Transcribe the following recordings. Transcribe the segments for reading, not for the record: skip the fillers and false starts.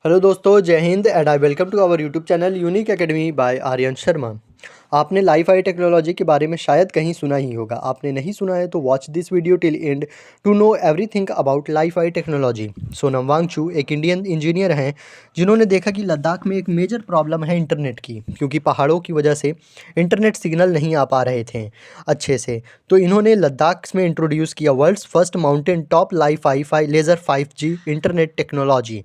Hello दोस्तों, जय हिंद and I welcome to our YouTube channel unique academy by Aryan Sharma. आपने लाइफ आई टेक्नोलॉजी के बारे में शायद कहीं सुना ही होगा। आपने नहीं सुना है तो watch this video till end to know everything about LiFi technology. Sonam Wangchuk एक इंडियन इंजीनियर हैं जिन्होंने देखा कि लद्दाख में एक मेजर प्रॉब्लम है इंटरनेट की, क्योंकि पहाड़ों की वजह से इंटरनेट सिग्नल नहीं आ पा रहे थे अच्छे से। तो इन्होंने लद्दाख में इंट्रोड्यूस किया world's first mountain top LiFi laser 5G internet technology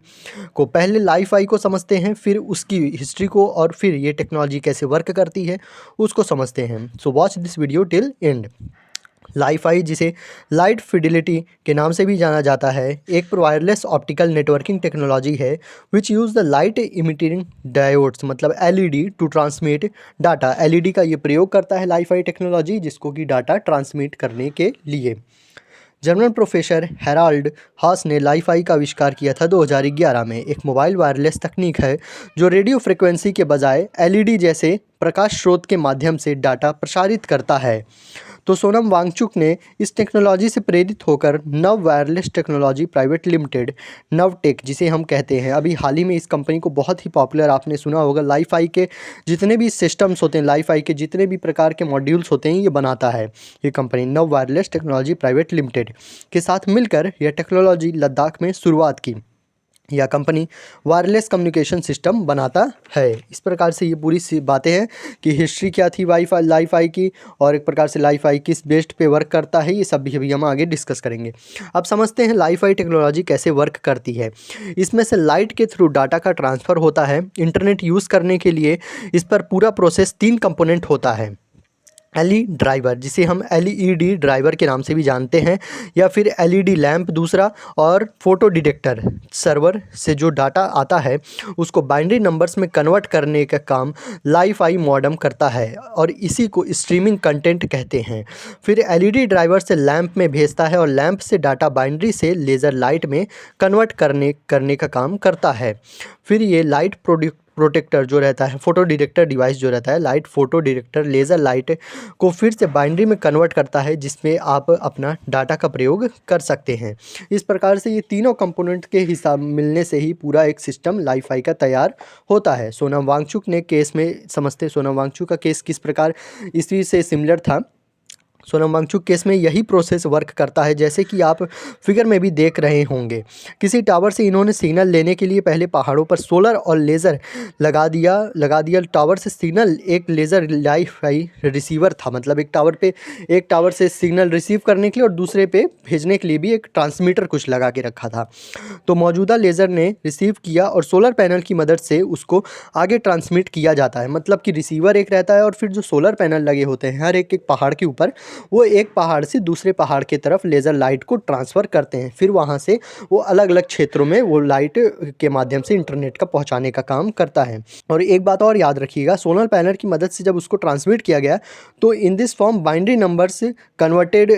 को। पहले लाइफ आई को समझते हैं, फिर उसकी हिस्ट्री को, और फिर ये टेक्नोलॉजी कैसे वर्क करती है उसको समझते हैं। So watch this video till and. Life I, जिसे लाइट फिडिलिटी के नाम से भी जाना जाता है, एक वायरलेस ऑप्टिकल नेटवर्किंग टेक्नोलॉजी है which use the light emitting diodes, मतलब LED, to transmit data. LED का ये प्रयोग करता है लाइफ आई टेक्नोलॉजी, जिसको कि डाटा ट्रांसमिट करने के लिए। जर्मन प्रोफेसर हेराल्ड हास ने लाइफ आई का आविष्कार किया था 2011 में। एक मोबाइल वायरलेस तकनीक है जो रेडियो फ्रिक्वेंसी के बजाय एलईडी जैसे प्रकाश स्रोत के माध्यम से डाटा प्रसारित करता है। तो सोनम वांगचुक ने इस टेक्नोलॉजी से प्रेरित होकर नव वायरलेस टेक्नोलॉजी प्राइवेट लिमिटेड, नवटेक जिसे हम कहते हैं, अभी हाल ही में इस कंपनी को बहुत ही पॉपुलर आपने सुना होगा। लाइफ आई के जितने भी सिस्टम्स होते हैं, लाइफ आई के जितने भी प्रकार के मॉड्यूल्स होते हैं, ये बनाता है ये कंपनी नव वायरलेस टेक्नोलॉजी प्राइवेट लिमिटेड के साथ मिलकर यह टेक्नोलॉजी लद्दाख में शुरुआत की। यह कंपनी वायरलेस कम्युनिकेशन सिस्टम बनाता है। इस प्रकार से ये पूरी सी बातें हैं कि हिस्ट्री क्या थी वाईफाई लाइफ आई की, और एक प्रकार से लाइफ आई किस बेस्ड पे वर्क करता है, ये सब भी अभी हम आगे डिस्कस करेंगे। अब समझते हैं लाइफ आई टेक्नोलॉजी कैसे वर्क करती है। इसमें से लाइट के थ्रू डाटा का ट्रांसफ़र होता है। इंटरनेट यूज़ करने के लिए इस पर पूरा प्रोसेस 3 कंपोनेंट होता है। एलई ड्राइवर, जिसे हम एलईडी ड्राइवर के नाम से भी जानते हैं, या फिर एलईडी लैंप दूसरा, और फोटो डिटेक्टर। सर्वर से जो डाटा आता है उसको बाइनरी नंबर्स में कन्वर्ट करने का काम लाइफ आई मॉडेम करता है, और इसी को स्ट्रीमिंग कंटेंट कहते हैं। फिर एलईडी ड्राइवर से लैंप में भेजता है, और लैंप से डाटा बाइनरी से लेज़र लाइट में कन्वर्ट करने का काम करता है। फिर ये लाइट प्रोटेक्टर जो रहता है, फोटो डिटेक्टर डिवाइस जो रहता है, light photo detector laser light को फिर से बाइनरी में कन्वर्ट करता है, जिसमें आप अपना डाटा का प्रयोग कर सकते हैं। इस प्रकार से ये तीनों कंपोनेंट के हिसाब मिलने से ही पूरा एक सिस्टम लाइफ आई का तैयार होता है। सोनम वांगचुक ने केस में समझते, सोनम वांगचुक का केस किस प्रकार इसी से सिमिलर था। सोनम वांगचुक केस में यही प्रोसेस वर्क करता है, जैसे कि आप फिगर में भी देख रहे होंगे। किसी टावर से इन्होंने सिग्नल लेने के लिए पहले पहाड़ों पर सोलर और लेज़र लगा दिया टावर से सिग्नल। एक लेज़र लाइफ आई रिसीवर था, मतलब एक टावर से सिग्नल रिसीव करने के लिए और दूसरे पे भेजने के लिए भी एक ट्रांसमीटर कुछ लगा के रखा था। तो मौजूदा लेज़र ने रिसीव किया और सोलर पैनल की मदद से उसको आगे ट्रांसमिट किया जाता है। मतलब कि रिसीवर एक रहता है, और फिर जो सोलर पैनल लगे होते हैं हर एक पहाड़ के ऊपर, वो एक पहाड़ से दूसरे पहाड़ की तरफ लेज़र लाइट को ट्रांसफ़र करते हैं। फिर वहाँ से वो अलग अलग क्षेत्रों में वो लाइट के माध्यम से इंटरनेट का पहुँचाने का काम करता है। और एक बात और याद रखिएगा, सोलर पैनल की मदद से जब उसको ट्रांसमिट किया गया तो in this form binary number से कन्वर्टेड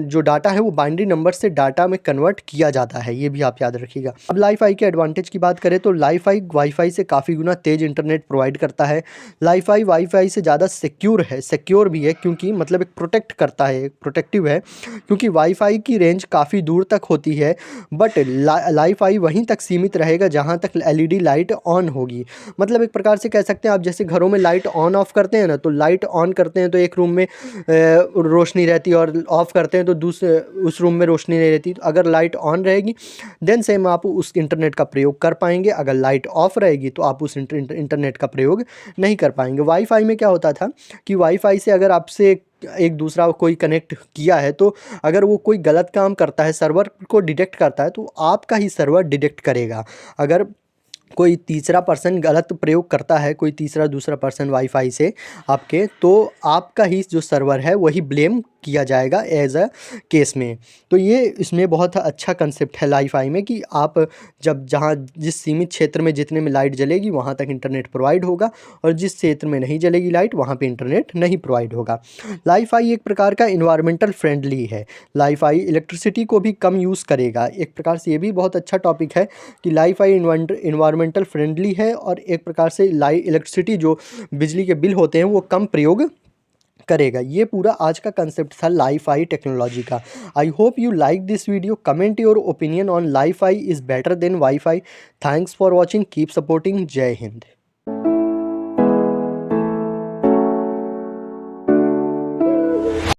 जो डाटा है वो बाइनरी नंबर से डाटा में कन्वर्ट किया जाता है, ये भी आप याद रखिएगा। अब लाइफ आई के एडवांटेज की बात करें तो लाइफ आई वाईफाई से काफ़ी गुना तेज़ इंटरनेट प्रोवाइड करता है। लाइफ आई वाईफाई से ज़्यादा सिक्योर भी है, क्योंकि मतलब एक प्रोटेक्ट करता है, एक प्रोटेक्टिव है, क्योंकि वाईफाई की रेंज काफ़ी दूर तक होती है। बट लाइफ आई वहीं तक सीमित रहेगा जहाँ तक एलईडी लाइट ऑन होगी। मतलब एक प्रकार से कह सकते हैं आप, जैसे घरों में लाइट ऑन ऑफ करते हैं ना, तो लाइट ऑन करते हैं तो एक रूम में रोशनी रहती है, और ऑफ़ करते हैं तो दूसरे उस रूम में रोशनी नहीं रहती। तो अगर लाइट ऑन रहेगी देन सेम आप उस इंटरनेट का प्रयोग कर पाएंगे, अगर लाइट ऑफ रहेगी तो आप उस इंटरनेट का प्रयोग नहीं कर पाएंगे। वाईफाई में क्या होता था कि वाईफाई से अगर आपसे एक दूसरा कोई कनेक्ट किया है, तो अगर वो कोई गलत काम करता है, सर्वर को डिटेक्ट करता है, तो आपका ही सर्वर डिटेक्ट करेगा। अगर कोई तीसरा पर्सन गलत प्रयोग करता है, कोई तीसरा दूसरा पर्सन वाईफाई से आपके, तो आपका ही जो सर्वर है वही ब्लेम किया जाएगा एज अ केस में। तो ये इसमें बहुत अच्छा कंसेप्ट है लाइफ आई में कि आप जहाँ जिस सीमित क्षेत्र में जितने में लाइट जलेगी वहाँ तक इंटरनेट प्रोवाइड होगा, और जिस क्षेत्र में नहीं जलेगी लाइट वहाँ पे इंटरनेट नहीं प्रोवाइड होगा। लाइफ आई एक प्रकार का इन्वायरमेंटल फ्रेंडली है। लाइफ आई इलेक्ट्रिसिटी को भी कम यूज़ करेगा। एक प्रकार से ये भी बहुत अच्छा टॉपिक है कि लाइफ आई इन्वायरमेंटल फ्रेंडली है, और एक प्रकार से इलेक्ट्रिसिटी जो बिजली के बिल होते हैं वो कम प्रयोग करेगा। ये पूरा आज का कंसेप्ट था लाइफाई टेक्नोलॉजी का। I hope you like this video. Comment your opinion on Li-Fi is better than wifi. Thanks for watching, keep supporting. जय हिंद।